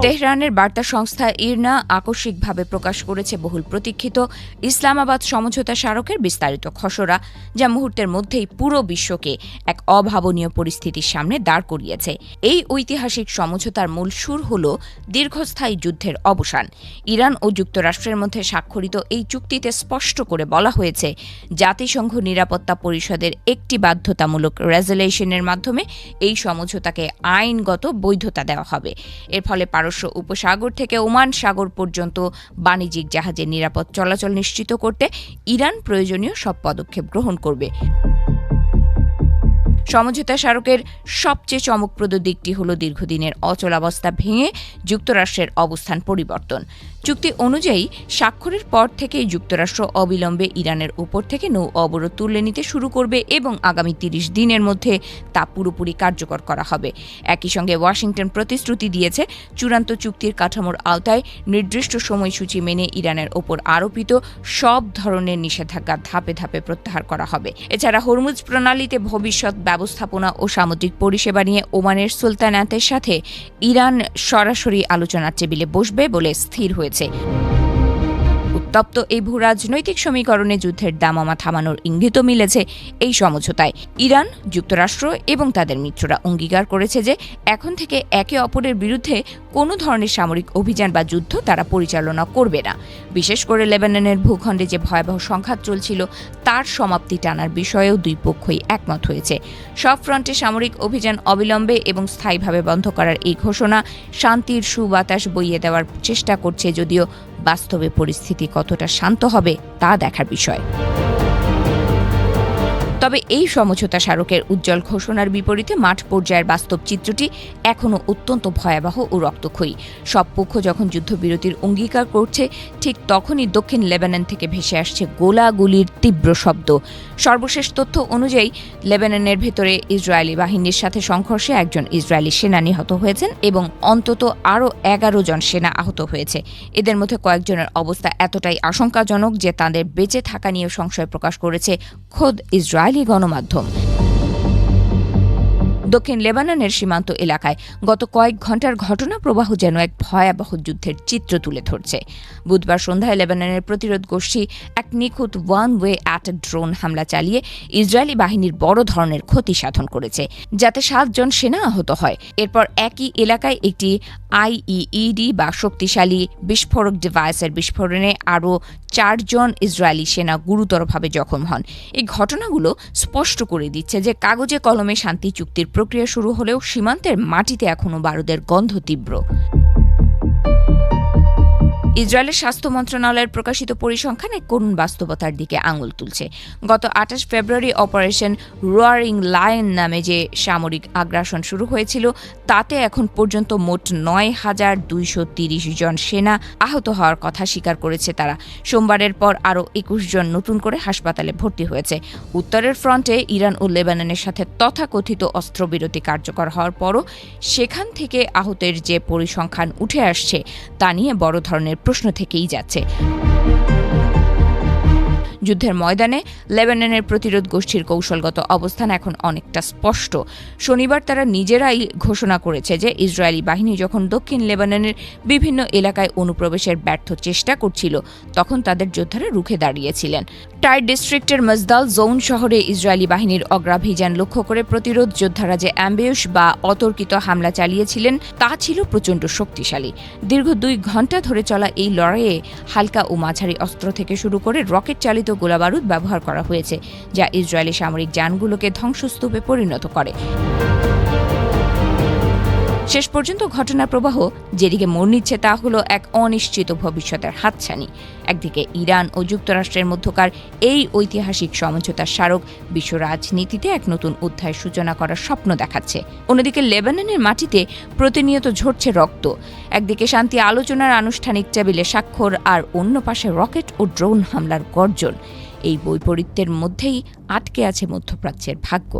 তেহরানের বার্তা সংস্থা ইরনা আকস্মিকভাবে প্রকাশ করেছে বহুল প্রতীক্ষিত ইসলামাবাদ সমঝোতা স্মারকের বিস্তারিত খসড়া, যা মুহূর্তের মধ্যেই পুরো বিশ্বকে এক অভাবনীয় পরিস্থিতির সামনে দাঁড় করিয়েছে। এই ঐতিহাসিক সমঝোতার মূল সুর হল দীর্ঘস্থায়ী যুদ্ধের অবসান। ইরান ও যুক্তরাষ্ট্রের মধ্যে স্বাক্ষরিত এই চুক্তিতে স্পষ্ট করে বলা হয়েছে, জাতিসংঘ নিরাপত্তা পরিষদের একটি বাধ্যতামূলক রেজলিউশনের মাধ্যমে এই সমঝোতাকে আইনগত বৈধতা দেওয়া হবে। এর ফলে পারস্য উপসাগর থেকে ওমান সাগর পর্যন্ত বাণিজ্যিক জাহাজের নিরাপদ চলাচল নিশ্চিত করতে ইরান প্রয়োজনীয় সব পদক্ষেপ গ্রহণ করবে। সমঝোতা স্মারকের সবচেয়ে চমকপ্রদ দিকটি হল দীর্ঘদিনের অচলাবস্থা ভেঙে যুক্তরাষ্ট্রের অবস্থান পরিবর্তন। চুক্তি অনুযায়ী স্বাক্ষরের পর থেকেই যুক্তরাষ্ট্র অবিলম্বে ইরানের উপর থেকে নৌ অবরোধ তুলে নিতে শুরু করবে এবং আগামী ৩০ দিনের মধ্যে তা পুরোপুরি কার্যকর করা হবে। একই সঙ্গে ওয়াশিংটন প্রতিশ্রুতি দিয়েছে, চূড়ান্ত চুক্তির কাঠামোর আওতায় নির্দিষ্ট সময়সূচি মেনে ইরানের ওপর আরোপিত সব ধরনের নিষেধাজ্ঞা ধাপে ধাপে প্রত্যাহার করা হবে। এছাড়া হরমুজ প্রণালীতে ভবিষ্যৎ ব্যবস্থাপনা ও সামুদ্রিক পরিষেবা নিয়ে ওমানের সুলতানাতের সাথে ইরান সরাসরি আলোচনার টেবিলে বসবে বলে স্থির হয়েছে। উত্তপ্ত এই ভূ রাজনৈতিক সমীকরণে যুদ্ধের দামামা থামানোর ইঙ্গিতও মিলেছে এই সমঝোতায়। ইরান, যুক্তরাষ্ট্র এবং তাদের মিত্ররা অঙ্গীকার করেছে যে এখন থেকে একে অপরের বিরুদ্ধে কোনো ধরনের সামরিক অভিযান বা যুদ্ধ তারা পরিচালনা করবে না। বিশেষ করে লেবাননের ভূখণ্ডে যে ভয়াবহ সংঘাত চলছিল তার সমাপ্তি টানার বিষয়েও দুই পক্ষই একমত হয়েছে। সব ফ্রন্টে সামরিক অভিযান অবিলম্বে এবং স্থায়ীভাবে বন্ধ করার এই ঘোষণা শান্তির সুবাতাস বইয়ে দেওয়ার চেষ্টা করছে, যদিও বাস্তবে পরিস্থিতি কতটা শান্ত হবে তা দেখার বিষয়। তবে এই সমঝোতা স্মারকের উজ্জ্বল ঘোষণার বিপরীতে মাঠ পর্যায়ের বাস্তব চিত্রটি এখনও অত্যন্ত ভয়াবহ ও রক্তক্ষয়ী। সব পক্ষ যখন যুদ্ধবিরতির অঙ্গীকার করছে, ঠিক তখনই দক্ষিণ লেবানন থেকে ভেসে আসছে গোলাগুলির তীব্র শব্দ। সর্বশেষ তথ্য অনুযায়ী লেবাননের ভেতরে ইসরায়েলি বাহিনীর সাথে সংঘর্ষে একজন ইসরায়েলি সেনা নিহত হয়েছেন এবং অন্তত আরও 11 জন সেনা আহত হয়েছে। এদের মধ্যে কয়েকজনের অবস্থা এতটাই আশঙ্কাজনক যে তাদের বেঁচে থাকা নিয়ে সংশয় প্রকাশ করেছে খোদ ইসরায়েলি গণমাধ্যম। দক্ষিণ লেবাননের সীমান্ত এলাকায় গত কয়েক ঘণ্টার ঘটনা প্রবাহ যেন এক ভয়াবহ যুদ্ধের চিত্র তুলে ধরছে। বুধবার সন্ধ্যায় লেবাননের প্রতিরোধ গোষ্ঠী এক নিখুঁত ওয়ান ওয়ে অ্যাটাক ড্রোন হামলা চালিয়ে ইসরায়েলি বাহিনীর বড় ধরনের ক্ষতি সাধন করেছে, যাতে 7 জন সেনা আহত হয়। এরপর একই এলাকায় একটি আইইডি বা শক্তিশালী বিস্ফোরক ডিভাইসের বিস্ফোরণে আরও 4 জন ইসরায়েলি সেনা গুরুতরভাবে জখম হন। এই ঘটনাগুলো স্পষ্ট করে দিচ্ছে যে কাগজে কলমে শান্তি চুক্তির প্রক্রিয়া শুরু হলেও সীমান্তের মাটিতে এখনও বারুদের গন্ধ তীব্র। ইসরায়েলের স্বাস্থ্য মন্ত্রণালয়ের প্রকাশিত পরিসংখ্যান এক করুণ বাস্তবতার দিকে আঙুল তুলছে। গত 28 ফেব্রুয়ারি অপারেশন রোয়ারিং লায়ন নামে যে সামরিক আগ্রাসন শুরু হয়েছিল, তাতে এখন পর্যন্ত মোট 9,230 জন সেনা আহত হওয়ার কথা স্বীকার করেছে তারা। সোমবারের পর আরও 21 জন নতুন করে হাসপাতালে ভর্তি হয়েছে। উত্তরের ফ্রন্টে ইরান ও লেবাননের সাথে তথাকথিত অস্ত্রবিরতি কার্যকর হওয়ার পরও সেখান থেকে আহতের যে পরিসংখ্যান উঠে আসছে তা নিয়ে বড় ধরনের প্রশ্ন থেকেই যাচ্ছে। যুদ্ধের ময়দানে লেবাননের প্রতিরোধ গোষ্ঠীর কৌশলগত অবস্থান এখন অনেকটা স্পষ্ট। শনিবার তারা নিজেরাই ঘোষণা করেছে যে ইসরায়েলি বাহিনী যখন দক্ষিণ লেবাননের বিভিন্ন এলাকায় অনুপ্রবেশের ব্যর্থ চেষ্টা করছিল, তখন তাদের যোদ্ধারা রুখে দাঁড়িয়েছিলেন। টাই ডিস্ট্রিক্টের মজদাল জোন শহরে ইসরায়েলি বাহিনীর অগ্রাভিযান লক্ষ্য করে প্রতিরোধ যোদ্ধারা যে অ্যাম্বিউশ বা অতর্কিত হামলা চালিয়েছিলেন তা ছিল প্রচণ্ড শক্তিশালী। দীর্ঘ 2 ঘণ্টা ধরে চলা এই লড়াইয়ে হালকা ও মাঝারি অস্ত্র থেকে শুরু করে রকেট চালিত গোলাবারুদ ব্যবহার করা হয়েছে, যা ইসরায়েলি সামরিক যানগুলোকে ধ্বংসস্তূপে পরিণত করে। শেষ পর্যন্ত ঘটনার প্রবাহ যেদিকে মোড় নিচ্ছে তা হলো এক অনিশ্চিত ভবিষ্যতের হাতছানি। একদিকে ইরান ও যুক্তরাষ্ট্রের মধ্যকার এই ঐতিহাসিক সমঝোতার স্মারক বিশ্ব রাজনীতিতে এক নতুন অধ্যায়ের সূচনা করার স্বপ্ন দেখাচ্ছে। অন্যদিকে লেবাননের মাটিতে প্রতিনিয়ত ঝরছে রক্ত। একদিকে শান্তি আলোচনার আনুষ্ঠানিক টেবিলে স্বাক্ষর, আর অন্য পাশে রকেট ও ড্রোন হামলার গর্জন। এই বৈপরীত্যের মধ্যেই আটকে আছে মধ্যপ্রাচ্যের ভাগ্য।